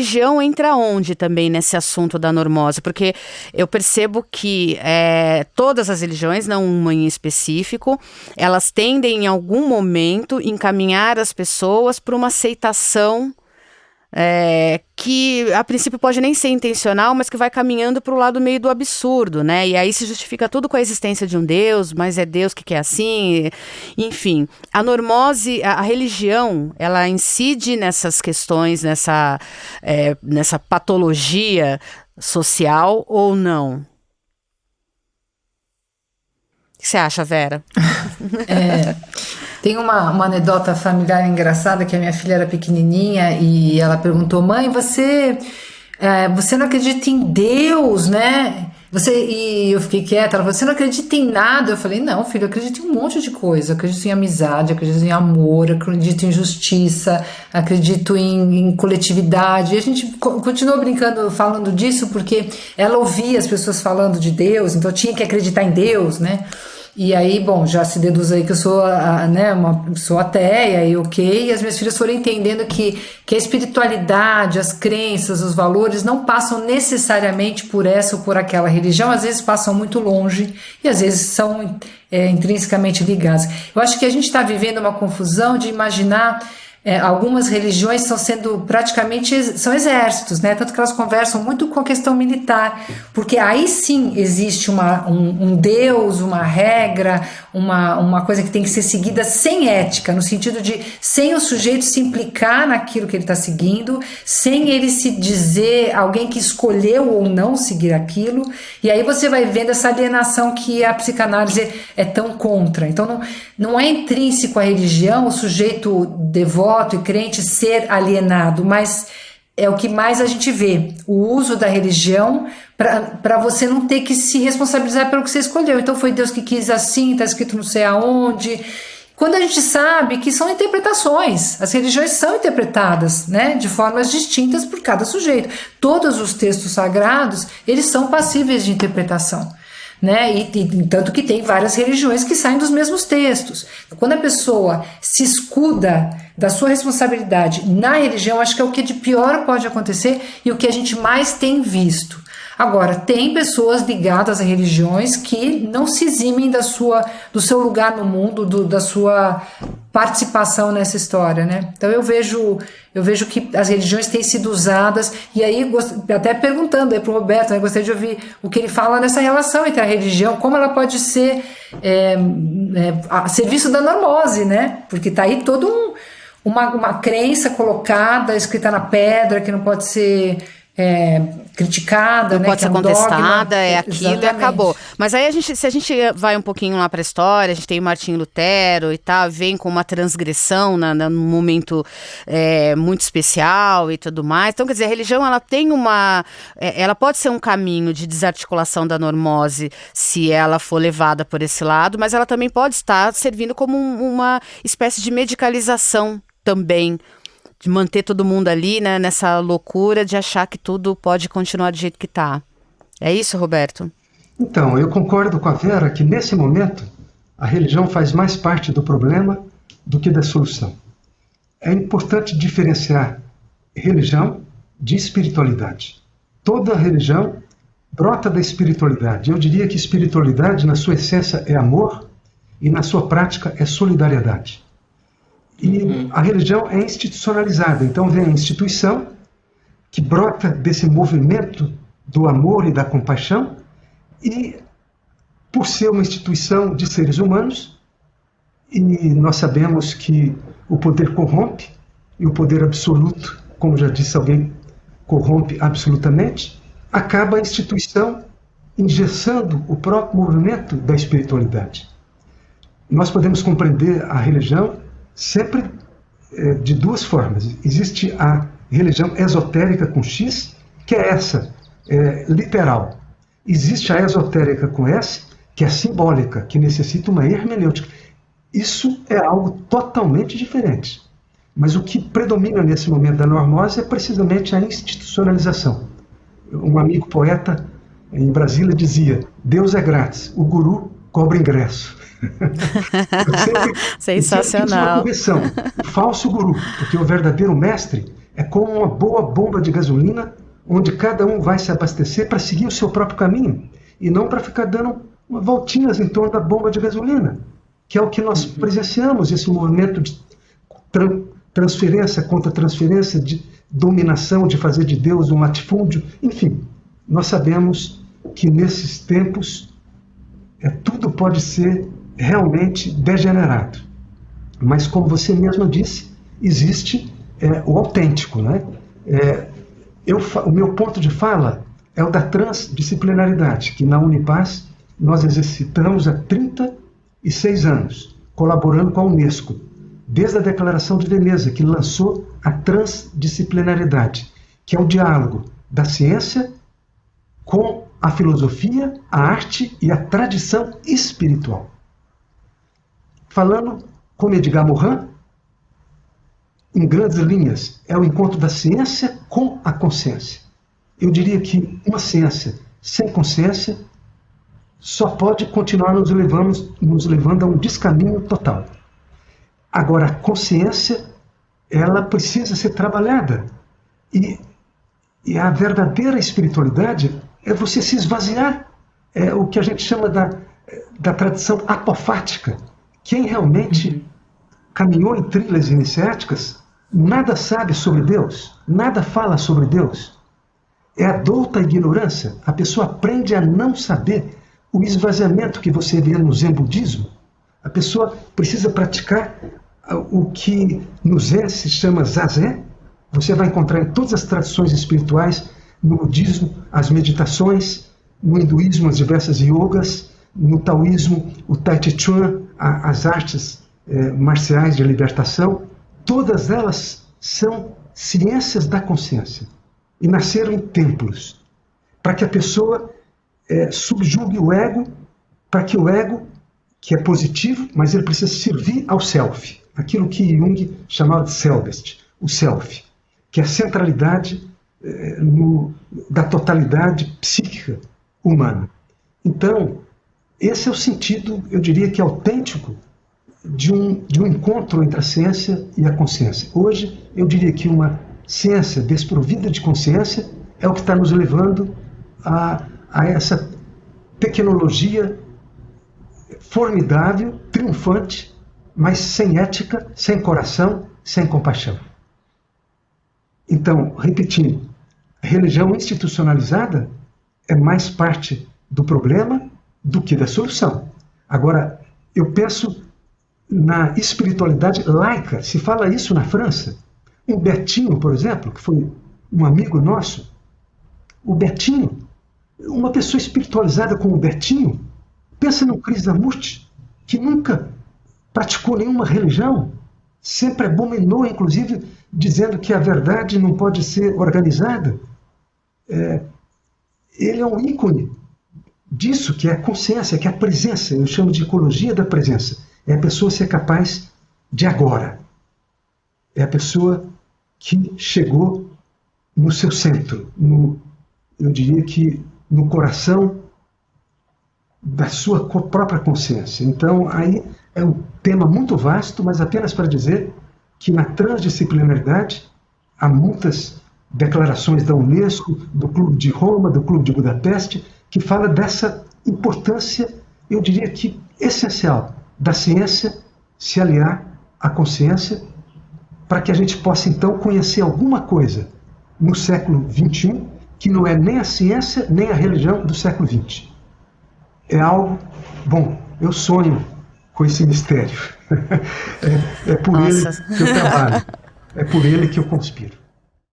religião entra onde também nesse assunto da normose? Porque eu percebo que todas as religiões, não uma em específico, elas tendem em algum momento encaminhar as pessoas para uma aceitação que a princípio pode nem ser intencional, mas que vai caminhando para o lado meio do absurdo, né? E aí se justifica tudo com a existência de um Deus, mas é Deus que quer assim, enfim. A normose, a religião, ela incide nessas questões, nessa patologia social ou não? O que você acha, Vera? Tem uma anedota familiar engraçada, que a minha filha era pequenininha e ela perguntou: mãe, você não acredita em Deus, né? E eu fiquei quieta. Ela falou: você não acredita em nada? Eu falei: não, filho, eu acredito em um monte de coisa. Eu acredito em amizade, acredito em amor, acredito em justiça, acredito em coletividade. E a gente continuou brincando, falando disso, porque ela ouvia as pessoas falando de Deus, então tinha que acreditar em Deus, né? E aí, bom, já se deduz aí que eu sou, sou ateia e ok, e as minhas filhas foram entendendo que a espiritualidade, as crenças, os valores não passam necessariamente por essa ou por aquela religião, às vezes passam muito longe e às vezes são intrinsecamente ligados. Eu acho que a gente está vivendo uma confusão de imaginar algumas religiões estão sendo são exércitos, né? Tanto que elas conversam muito com a questão militar, porque aí sim existe um Deus, uma regra, uma coisa que tem que ser seguida sem ética, no sentido de sem o sujeito se implicar naquilo que ele está seguindo, sem ele se dizer alguém que escolheu ou não seguir aquilo, e aí você vai vendo essa alienação que a psicanálise é tão contra. Então não é intrínseco à religião o sujeito devoto e crente ser alienado, mas é o que mais a gente vê, o uso da religião para você não ter que se responsabilizar pelo que você escolheu. Então foi Deus que quis assim, está escrito não sei aonde, quando a gente sabe que são interpretações, as religiões são interpretadas, né, de formas distintas por cada sujeito. Todos os textos sagrados, eles são passíveis de interpretação, né? E tanto que tem várias religiões que saem dos mesmos textos. Quando a pessoa se escuda da sua responsabilidade na religião, acho que é o que de pior pode acontecer e o que a gente mais tem visto. Agora, tem pessoas ligadas a religiões que não se eximem do seu lugar no mundo, da sua participação nessa história, né? Então eu vejo que as religiões têm sido usadas, e aí até perguntando aí para o Roberto, eu gostaria de ouvir o que ele fala nessa relação entre a religião, como ela pode ser a serviço da normose, né? Porque está aí toda uma crença colocada, escrita na pedra, que não pode ser criticada, não né, pode ser contestada, é aquilo. Exatamente. E acabou. Mas aí se a gente vai um pouquinho lá para a história, a gente tem o Martinho Lutero e tal, vem com uma transgressão num momento muito especial e tudo mais. Então, quer dizer, a religião ela tem ela pode ser um caminho de desarticulação da normose se ela for levada por esse lado, mas ela também pode estar servindo como uma espécie de medicalização também, de manter todo mundo ali, né, nessa loucura de achar que tudo pode continuar do jeito que está. É isso, Roberto? Então, eu concordo com a Vera que nesse momento a religião faz mais parte do problema do que da solução. É importante diferenciar religião de espiritualidade. Toda religião brota da espiritualidade. Eu diria que espiritualidade, na sua essência, é amor e na sua prática é solidariedade. E a religião é institucionalizada, então vem a instituição que brota desse movimento do amor e da compaixão, e por ser uma instituição de seres humanos, e nós sabemos que o poder corrompe, e o poder absoluto, como já disse alguém, corrompe absolutamente, acaba a instituição engessando o próprio movimento da espiritualidade. Nós podemos compreender a religião sempre de duas formas. Existe a religião esotérica com X, que é essa, literal. Existe a esotérica com S, que é simbólica, que necessita uma hermenêutica. Isso é algo totalmente diferente. Mas o que predomina nesse momento da normose é precisamente a institucionalização. Um amigo poeta em Brasília dizia: Deus é grátis, o guru cobra ingresso. Sensacional. Uma correção, o falso guru, porque o verdadeiro mestre É como uma boa bomba de gasolina, onde cada um vai se abastecer para seguir o seu próprio caminho, e não para ficar dando voltinhas em torno da bomba de gasolina, que é o que nós presenciamos, esse movimento de transferência contra transferência, de dominação, de fazer de Deus um latifúndio. Enfim, nós sabemos que nesses tempos tudo pode ser realmente degenerado. Mas, como você mesma disse, existe o autêntico, né? O meu ponto de fala é o da transdisciplinaridade, que na Unipaz nós exercitamos há 36 anos, colaborando com a Unesco, desde a Declaração de Veneza, que lançou a transdisciplinaridade, que é o diálogo da ciência com a filosofia, a arte e a tradição espiritual. Falando como Edgar Morin, em grandes linhas, é o encontro da ciência com a consciência. Eu diria que uma ciência sem consciência só pode continuar nos levando a um descaminho total. Agora, a consciência, ela precisa ser trabalhada. E a verdadeira espiritualidade é você se esvaziar. É o que a gente chama da tradição apofática. Quem realmente caminhou em trilhas iniciáticas nada sabe sobre Deus, nada fala sobre Deus. É a douta ignorância. A pessoa aprende a não saber. O esvaziamento que você vê no Zen budismo, a pessoa precisa praticar o que no Zen se chama Zazen. Você vai encontrar em todas as tradições espirituais, no budismo, as meditações, no hinduísmo, as diversas yogas, no taoísmo, o Tai Chi Chuan, as artes marciais de libertação. Todas elas são ciências da consciência e nasceram em templos, para que a pessoa subjugue o ego, para que o ego, que é positivo, mas ele precisa servir ao self, aquilo que Jung chamava de Selbst, o self, que é a centralidade da totalidade psíquica humana. Então, esse é o sentido, eu diria que autêntico, de um encontro entre a ciência e a consciência. Hoje, eu diria que uma ciência desprovida de consciência é o que está nos levando a essa tecnologia formidável, triunfante, mas sem ética, sem coração, sem compaixão. Então, repetindo, a religião institucionalizada é mais parte do problema do que da solução. Agora, eu penso na espiritualidade laica. Se fala isso na França. O Betinho, por exemplo, que foi um amigo nosso, o Betinho, uma pessoa espiritualizada como o Betinho, pensa no Krishnamurti, que nunca praticou nenhuma religião, sempre abominou, inclusive, dizendo que a verdade não pode ser organizada. Ele é um ícone disso, que é a consciência, que é a presença. Eu chamo de ecologia da presença. É a pessoa ser capaz de agora. É a pessoa que chegou no seu centro, eu diria que no coração da sua própria consciência. Então, aí é um tema muito vasto, mas apenas para dizer que na transdisciplinaridade há muitas declarações da Unesco, do Clube de Roma, do Clube de Budapeste, que fala dessa importância, eu diria que essencial, da ciência se aliar à consciência, para que a gente possa então conhecer alguma coisa no século XXI que não é nem a ciência nem a religião do século XX. É algo, bom, eu sonho com esse mistério. É por ele que eu trabalho, é por ele que eu conspiro.